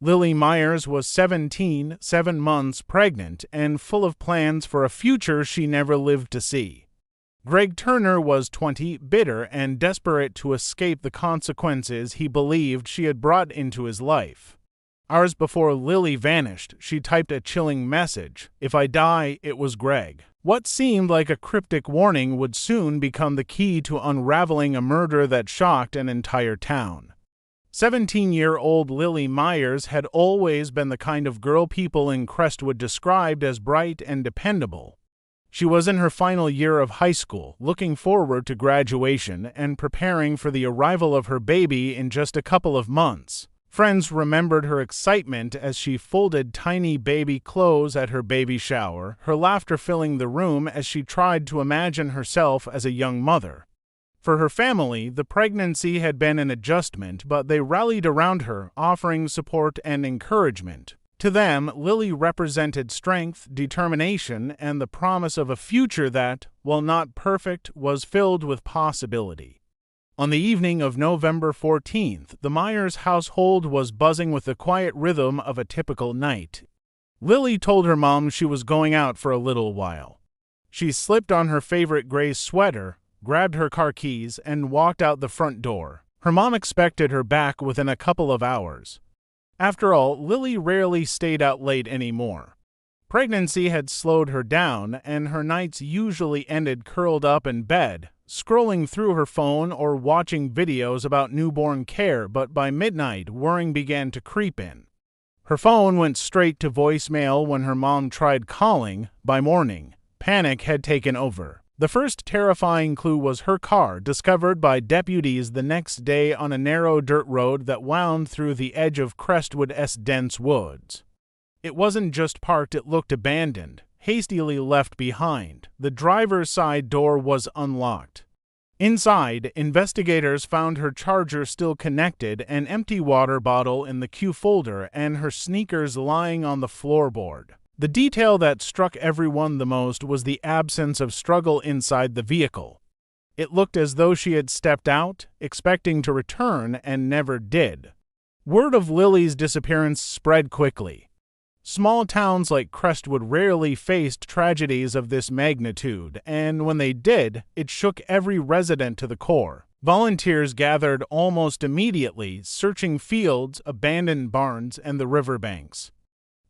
Lily Myers was 17, 7 months pregnant, and full of plans for a future she never lived to see. Greg Turner was 20, bitter and desperate to escape the consequences he believed she had brought into his life. Hours before Lily vanished, she typed a chilling message: "If I die, it was Greg." What seemed like a cryptic warning would soon become the key to unraveling a murder that shocked an entire town. 17-year-old Lily Myers had always been the kind of girl people in Crestwood described as bright and dependable. She was in her final year of high school, looking forward to graduation and preparing for the arrival of her baby in just a couple of months. Friends remembered her excitement as she folded tiny baby clothes at her baby shower, her laughter filling the room as she tried to imagine herself as a young mother. For her family, the pregnancy had been an adjustment, but they rallied around her, offering support and encouragement. To them, Lily represented strength, determination, and the promise of a future that, while not perfect, was filled with possibility. On the evening of November 14th, the Myers household was buzzing with the quiet rhythm of a typical night. Lily told her mom she was going out for a little while. She slipped on her favorite gray sweater, grabbed her car keys, and walked out the front door. Her mom expected her back within a couple of hours. After all, Lily rarely stayed out late anymore. Pregnancy had slowed her down, and her nights usually ended curled up in bed, scrolling through her phone or watching videos about newborn care, but by midnight, worrying began to creep in. Her phone went straight to voicemail when her mom tried calling. By morning, panic had taken over. The first terrifying clue was her car, discovered by deputies the next day on a narrow dirt road that wound through the edge of Crestwood's dense woods. It wasn't just parked, it looked abandoned, hastily left behind. The driver's side door was unlocked. Inside, investigators found her charger still connected, an empty water bottle in the Q folder, and her sneakers lying on the floorboard. The detail that struck everyone the most was the absence of struggle inside the vehicle. It looked as though she had stepped out, expecting to return, and never did. Word of Lily's disappearance spread quickly. Small towns like Crestwood rarely faced tragedies of this magnitude, and when they did, it shook every resident to the core. Volunteers gathered almost immediately, searching fields, abandoned barns, and the riverbanks.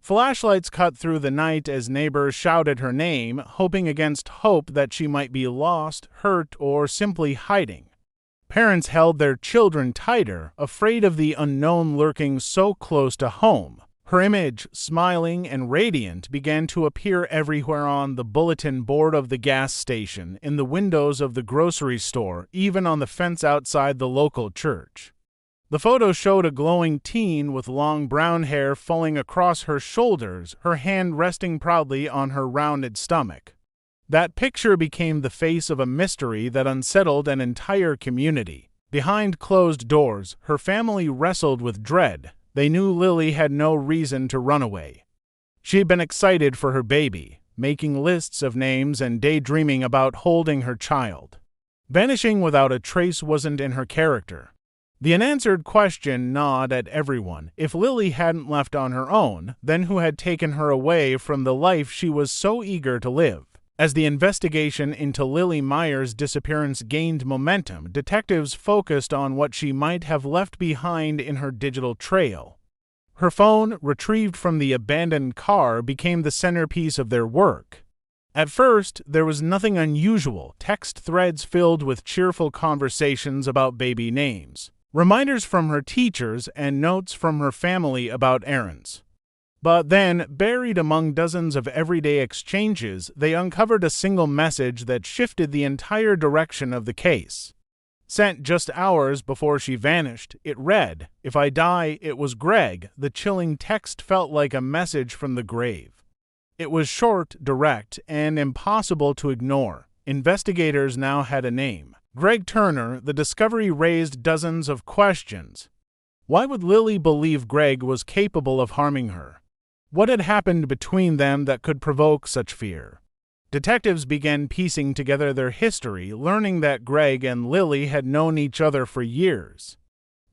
Flashlights cut through the night as neighbors shouted her name, hoping against hope that she might be lost, hurt, or simply hiding. Parents held their children tighter, afraid of the unknown lurking so close to home. Her image, smiling and radiant, began to appear everywhere: on the bulletin board of the gas station, in the windows of the grocery store, even on the fence outside the local church. The photo showed a glowing teen with long brown hair falling across her shoulders, her hand resting proudly on her rounded stomach. That picture became the face of a mystery that unsettled an entire community. Behind closed doors, her family wrestled with dread. They knew Lily had no reason to run away. She had been excited for her baby, making lists of names and daydreaming about holding her child. Vanishing without a trace wasn't in her character. The unanswered question gnawed at everyone. If Lily hadn't left on her own, then who had taken her away from the life she was so eager to live? As the investigation into Lily Myers' disappearance gained momentum, detectives focused on what she might have left behind in her digital trail. Her phone, retrieved from the abandoned car, became the centerpiece of their work. At first, there was nothing unusual: text threads filled with cheerful conversations about baby names, reminders from her teachers, and notes from her family about errands. But then, buried among dozens of everyday exchanges, they uncovered a single message that shifted the entire direction of the case. Sent just hours before she vanished, it read, "If I die, it was Greg." The chilling text felt like a message from the grave. It was short, direct, and impossible to ignore. Investigators now had a name: Greg Turner. The discovery raised dozens of questions. Why would Lily believe Greg was capable of harming her? What had happened between them that could provoke such fear? Detectives began piecing together their history, learning that Greg and Lily had known each other for years.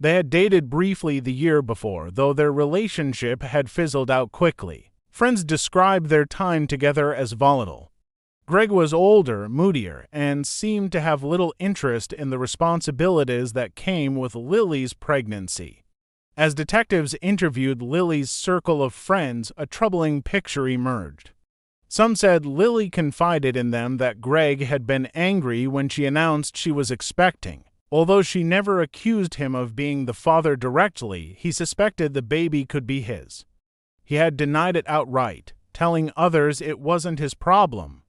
They had dated briefly the year before, though their relationship had fizzled out quickly. Friends described their time together as volatile. Greg was older, moodier, and seemed to have little interest in the responsibilities that came with Lily's pregnancy. As detectives interviewed Lily's circle of friends, a troubling picture emerged. Some said Lily confided in them that Greg had been angry when she announced she was expecting. Although she never accused him of being the father directly, he suspected the baby could be his. He had denied it outright, telling others it wasn't his problem.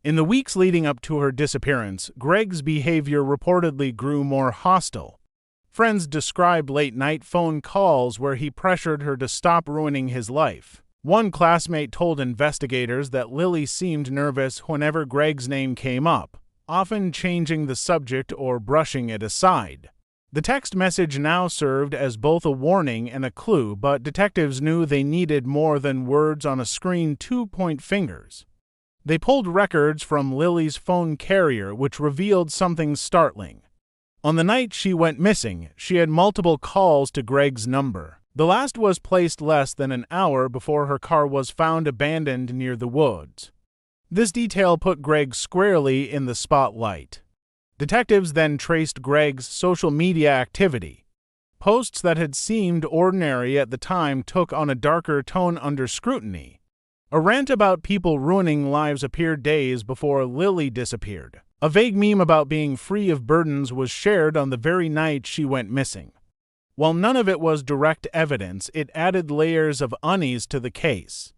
In the weeks leading up to her disappearance, Greg's behavior reportedly grew more hostile. Friends described late-night phone calls where he pressured her to stop ruining his life. One classmate told investigators that Lily seemed nervous whenever Greg's name came up, often changing the subject or brushing it aside. The text message now served as both a warning and a clue, but detectives knew they needed more than words on a screen to point fingers. They pulled records from Lily's phone carrier, which revealed something startling. On the night she went missing, she had multiple calls to Greg's number. The last was placed less than an hour before her car was found abandoned near the woods. This detail put Greg squarely in the spotlight. Detectives then traced Greg's social media activity. Posts that had seemed ordinary at the time took on a darker tone under scrutiny. A rant about people ruining lives appeared days before Lily disappeared. A vague meme about being free of burdens was shared on the very night she went missing. While none of it was direct evidence, it added layers of unease to the case.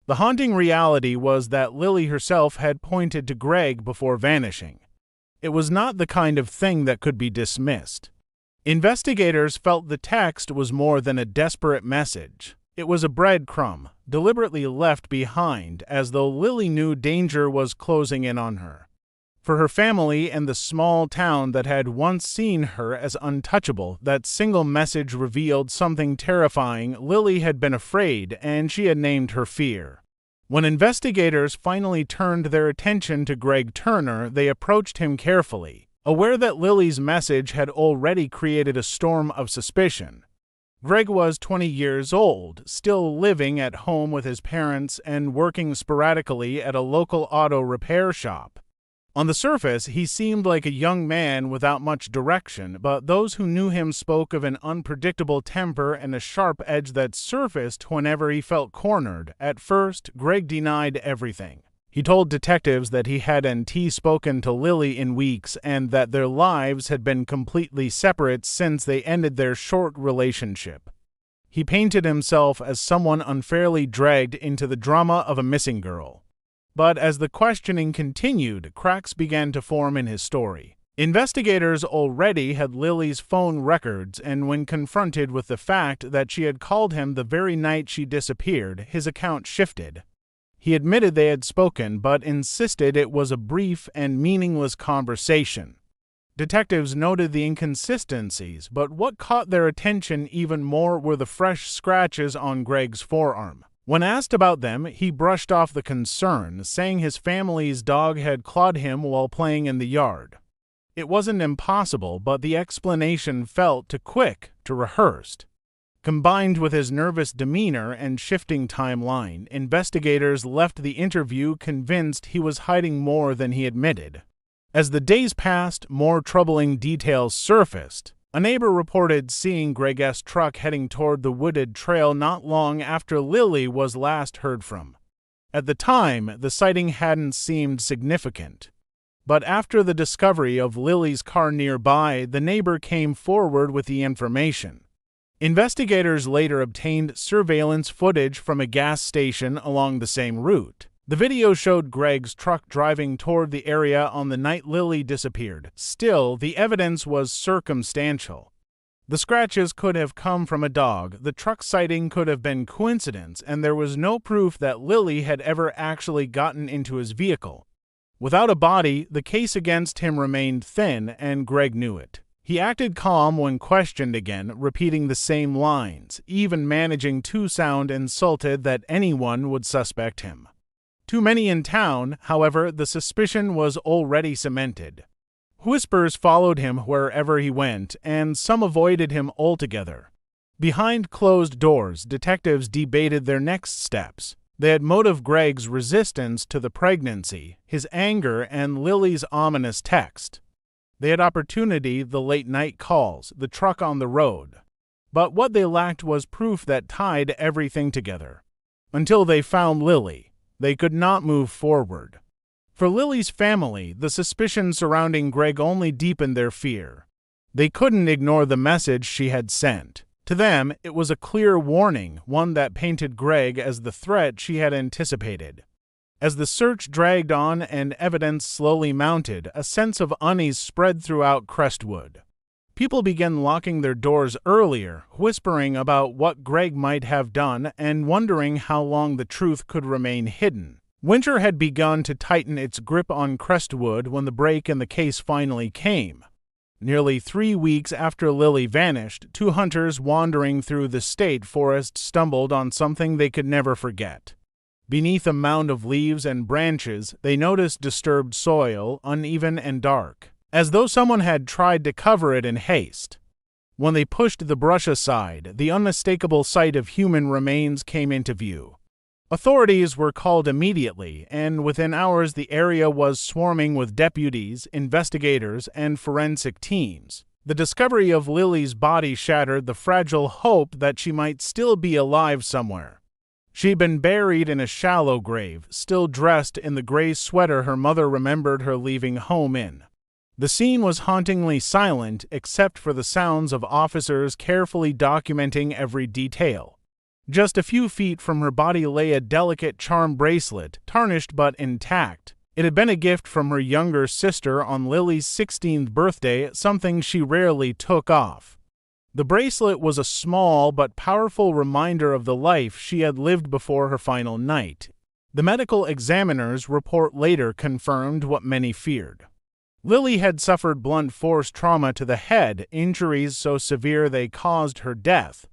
The haunting reality was that Lily herself had pointed to Greg before vanishing. It was not the kind of thing that could be dismissed. Investigators felt the text was more than a desperate message. It was a breadcrumb, deliberately left behind, as though Lily knew danger was closing in on her. For her family and the small town that had once seen her as untouchable, that single message revealed something terrifying. Lily had been afraid, and she had named her fear. When investigators finally turned their attention to Greg Turner, they approached him carefully, aware that Lily's message had already created a storm of suspicion. Greg was 20 years old, still living at home with his parents and working sporadically at a local auto repair shop. On the surface, he seemed like a young man without much direction, but those who knew him spoke of an unpredictable temper and a sharp edge that surfaced whenever he felt cornered. At first, Greg denied everything. He told detectives that he hadn't spoken to Lily in weeks and that their lives had been completely separate since they ended their short relationship. He painted himself as someone unfairly dragged into the drama of a missing girl. But as the questioning continued, cracks began to form in his story. Investigators already had Lily's phone records, and when confronted with the fact that she had called him the very night she disappeared, his account shifted. He admitted they had spoken, but insisted it was a brief and meaningless conversation. Detectives noted the inconsistencies, but what caught their attention even more were the fresh scratches on Greg's forearm. When asked about them, he brushed off the concern, saying his family's dog had clawed him while playing in the yard. It wasn't impossible, but the explanation felt too quick, too rehearsed. Combined with his nervous demeanor and shifting timeline, investigators left the interview convinced he was hiding more than he admitted. As the days passed, more troubling details surfaced. A neighbor reported seeing Greg's truck heading toward the wooded trail not long after Lily was last heard from. At the time, the sighting hadn't seemed significant. But after the discovery of Lily's car nearby, the neighbor came forward with the information. Investigators later obtained surveillance footage from a gas station along the same route. The video showed Greg's truck driving toward the area on the night Lily disappeared. Still, the evidence was circumstantial. The scratches could have come from a dog, the truck sighting could have been coincidence, and there was no proof that Lily had ever actually gotten into his vehicle. Without a body, the case against him remained thin, and Greg knew it. He acted calm when questioned again, repeating the same lines, even managing to sound insulted that anyone would suspect him. Too many in town, however, the suspicion was already cemented. Whispers followed him wherever he went, and some avoided him altogether. Behind closed doors, detectives debated their next steps. They had motive Greg's resistance to the pregnancy, his anger, and Lily's ominous text. They had opportunity, the late-night calls, the truck on the road. But what they lacked was proof that tied everything together. Until they found Lily, they could not move forward. For Lily's family, the suspicion surrounding Greg only deepened their fear. They couldn't ignore the message she had sent. To them, it was a clear warning, one that painted Greg as the threat she had anticipated. As the search dragged on and evidence slowly mounted, a sense of unease spread throughout Crestwood. People began locking their doors earlier, whispering about what Greg might have done and wondering how long the truth could remain hidden. Winter had begun to tighten its grip on Crestwood when the break in the case finally came. Nearly 3 weeks after Lily vanished, 2 hunters wandering through the state forest stumbled on something they could never forget. Beneath a mound of leaves and branches, they noticed disturbed soil, uneven and dark, as though someone had tried to cover it in haste. When they pushed the brush aside, the unmistakable sight of human remains came into view. Authorities were called immediately, and within hours the area was swarming with deputies, investigators, and forensic teams. The discovery of Lily's body shattered the fragile hope that she might still be alive somewhere. She'd been buried in a shallow grave, still dressed in the gray sweater her mother remembered her leaving home in. The scene was hauntingly silent except for the sounds of officers carefully documenting every detail. Just a few feet from her body lay a delicate charm bracelet, tarnished but intact. It had been a gift from her younger sister on Lily's 16th birthday, something she rarely took off. The bracelet was a small but powerful reminder of the life she had lived before her final night. The medical examiner's report later confirmed what many feared. Lily had suffered blunt force trauma to the head, injuries so severe they caused her death.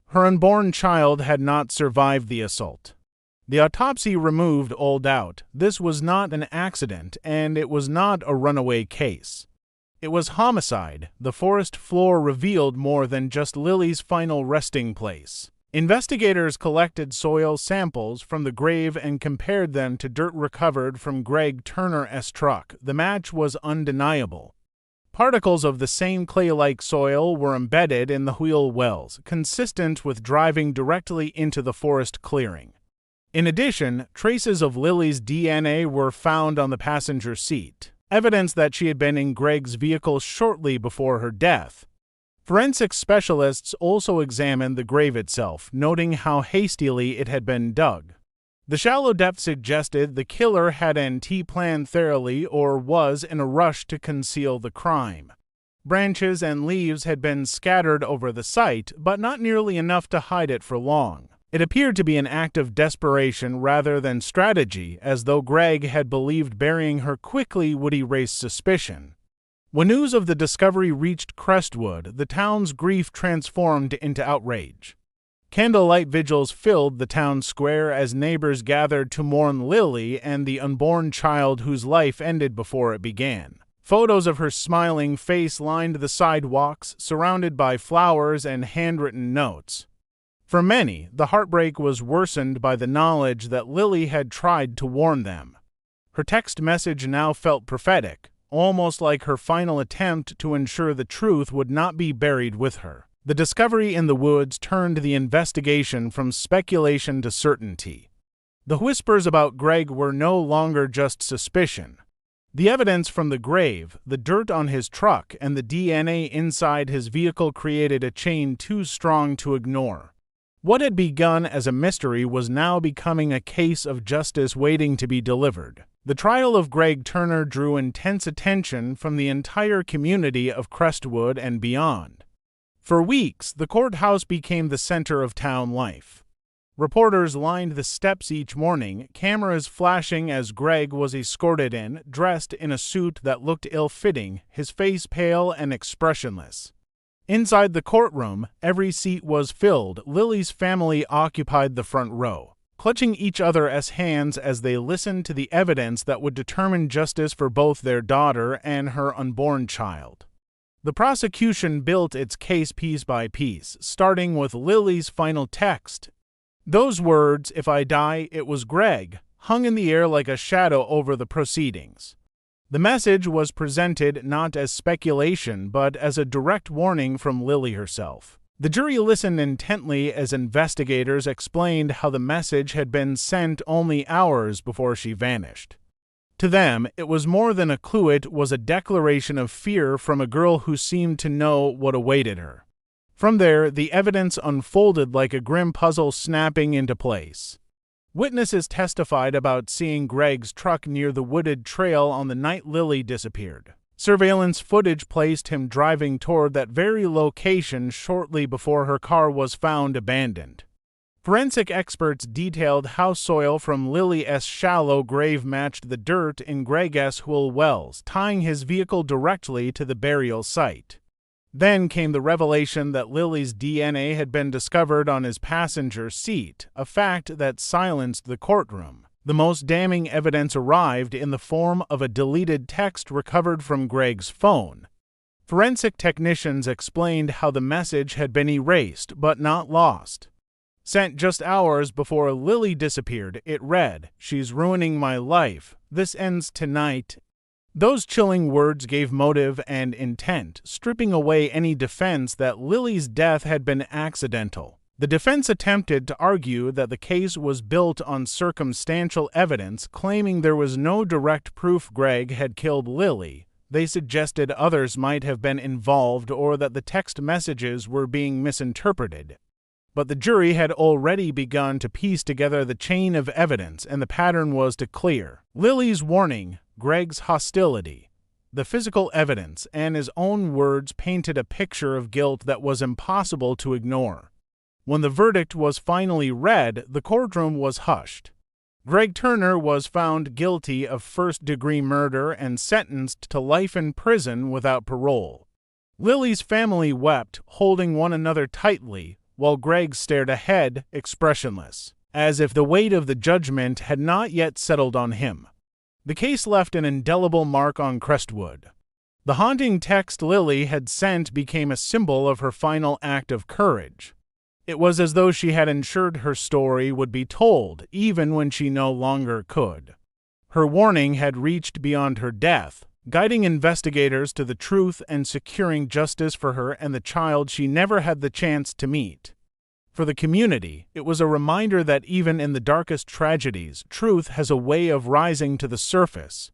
Her unborn child had not survived the assault. The autopsy removed all doubt. This was not an accident, and it was not a runaway case. It was homicide. The forest floor revealed more than just Lily's final resting place. Investigators collected soil samples from the grave and compared them to dirt recovered from Greg Turner's truck. The match was undeniable. Particles of the same clay-like soil were embedded in the wheel wells, consistent with driving directly into the forest clearing. In addition, traces of Lily's DNA were found on the passenger seat, evidence that she had been in Greg's vehicle shortly before her death. Forensic specialists also examined the grave itself, noting how hastily it had been dug. The shallow depth suggested the killer had planned thoroughly or was in a rush to conceal the crime. Branches and leaves had been scattered over the site, but not nearly enough to hide it for long. It appeared to be an act of desperation rather than strategy, as though Greg had believed burying her quickly would erase suspicion. When news of the discovery reached Crestwood, the town's grief transformed into outrage. Candlelight vigils filled the town square as neighbors gathered to mourn Lily and the unborn child whose life ended before it began. Photos of her smiling face lined the sidewalks, surrounded by flowers and handwritten notes. For many, the heartbreak was worsened by the knowledge that Lily had tried to warn them. Her text message now felt prophetic, almost like her final attempt to ensure the truth would not be buried with her. The discovery in the woods turned the investigation from speculation to certainty. The whispers about Greg were no longer just suspicion. The evidence from the grave, the dirt on his truck, and the DNA inside his vehicle created a chain too strong to ignore. What had begun as a mystery was now becoming a case of justice waiting to be delivered. The trial of Greg Turner drew intense attention from the entire community of Crestwood and beyond. For weeks, the courthouse became the center of town life. Reporters lined the steps each morning, cameras flashing as Greg was escorted in, dressed in a suit that looked ill-fitting, his face pale and expressionless. Inside the courtroom, every seat was filled. Lily's family occupied the front row. clutching each other as hands as they listened to the evidence that would determine justice for both their daughter and her unborn child. The prosecution built its case piece by piece, starting with Lily's final text. Those words, "If I die, it was Greg," hung in the air like a shadow over the proceedings. The message was presented not as speculation, but as a direct warning from Lily herself. The jury listened intently as investigators explained how the message had been sent only hours before she vanished. To them, it was more than a clue, it was a declaration of fear from a girl who seemed to know what awaited her. From there, the evidence unfolded like a grim puzzle snapping into place. Witnesses testified about seeing Greg's truck near the wooded trail on the night Lily disappeared. Surveillance footage placed him driving toward that very location shortly before her car was found abandoned. Forensic experts detailed how soil from Lily's shallow grave matched the dirt in Greg's Hull wells, tying his vehicle directly to the burial site. Then came the revelation that Lily's DNA had been discovered on his passenger seat, a fact that silenced the courtroom. The most damning evidence arrived in the form of a deleted text recovered from Greg's phone. Forensic technicians explained how the message had been erased but not lost. Sent just hours before Lily disappeared, it read, "She's ruining my life. This ends tonight." Those chilling words gave motive and intent, stripping away any defense that Lily's death had been accidental. The defense attempted to argue that the case was built on circumstantial evidence, claiming there was no direct proof Greg had killed Lily. They suggested others might have been involved or that the text messages were being misinterpreted. But the jury had already begun to piece together the chain of evidence, and the pattern was clear. Lily's warning, Greg's hostility, the physical evidence, and his own words painted a picture of guilt that was impossible to ignore. When the verdict was finally read, the courtroom was hushed. Greg Turner was found guilty of first-degree murder and sentenced to life in prison without parole. Lily's family wept, holding one another tightly, while Greg stared ahead, expressionless, as if the weight of the judgment had not yet settled on him. The case left an indelible mark on Crestwood. The haunting text Lily had sent became a symbol of her final act of courage. It was as though she had ensured her story would be told, even when she no longer could. Her warning had reached beyond her death, guiding investigators to the truth and securing justice for her and the child she never had the chance to meet. For the community, it was a reminder that even in the darkest tragedies, truth has a way of rising to the surface,